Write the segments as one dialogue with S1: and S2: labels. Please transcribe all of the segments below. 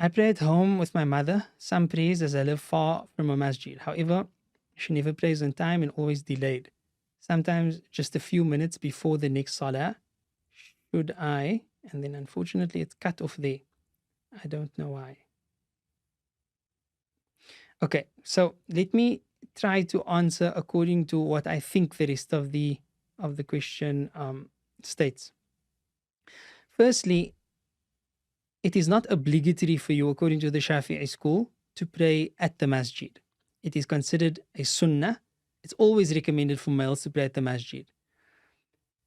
S1: I pray at home with my mother. Some prays as I live far from a masjid. However, she never prays on time and always delayed. Sometimes just a few minutes before the next salah. Should I? And then unfortunately it's cut off there. I don't know why. Okay, so let me try to answer according to what I think the rest of the question states. Firstly, it is not obligatory for you, according to the Shafi'i school, to pray at the masjid. It is considered a sunnah. It's always recommended for males to pray at the masjid.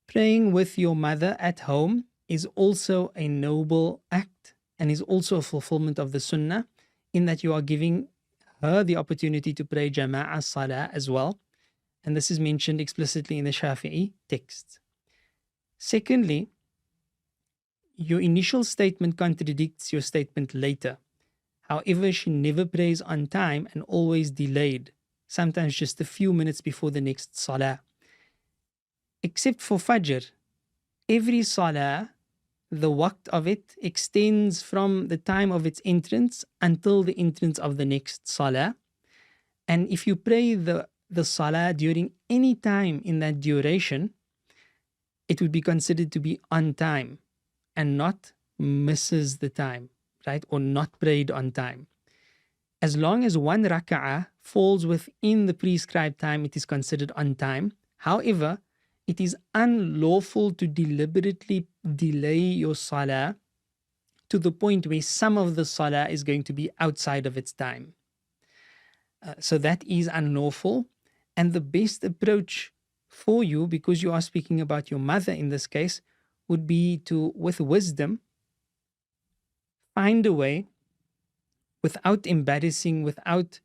S1: Praying with your mother at home is also a noble act and is also a fulfillment of the sunnah, in that you are giving her the opportunity to pray jama'ah salah as well. And this is mentioned explicitly in the Shafi'i text. Secondly, your initial statement contradicts your statement later. However, she never prays on time and always delayed, sometimes just a few minutes before the next salah. Except for Fajr, every salah, the waqt of it extends from the time of its entrance until the entrance of the next salah. And if you pray the salah during any time in that duration, it would be considered to be on time and not misses the time, right? Or not prayed on time. As long as one raka'ah falls within the prescribed time, it is considered on time. However, it is unlawful to deliberately delay your salah to the point where some of the salah is going to be outside of its time. So that is unlawful. And the best approach for you, because you are speaking about your mother in this case, would be to, with wisdom, find a way without embarrassing, without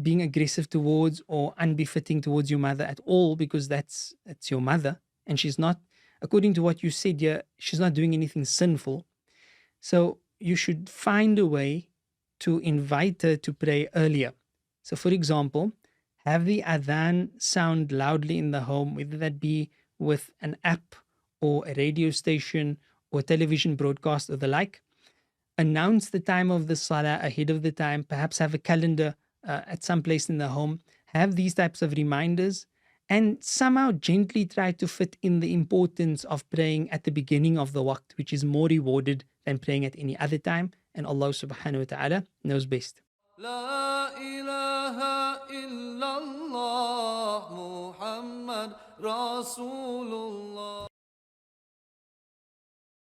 S1: being aggressive towards or unbefitting towards your mother at all, because that's your mother. And she's not, according to what you said here, she's not doing anything sinful. So you should find a way to invite her to pray earlier. So for example, have the adhan sound loudly in the home, whether that be with an app or a radio station or television broadcast or the like. Announce the time of the salah ahead of the time, perhaps have a calendar at some place in the home. Have these types of reminders and somehow gently try to fit in the importance of praying at the beginning of the waqt, which is more rewarded than praying at any other time. And Allah subhanahu wa ta'ala knows best.
S2: لا إله إلا الله محمد رسول الله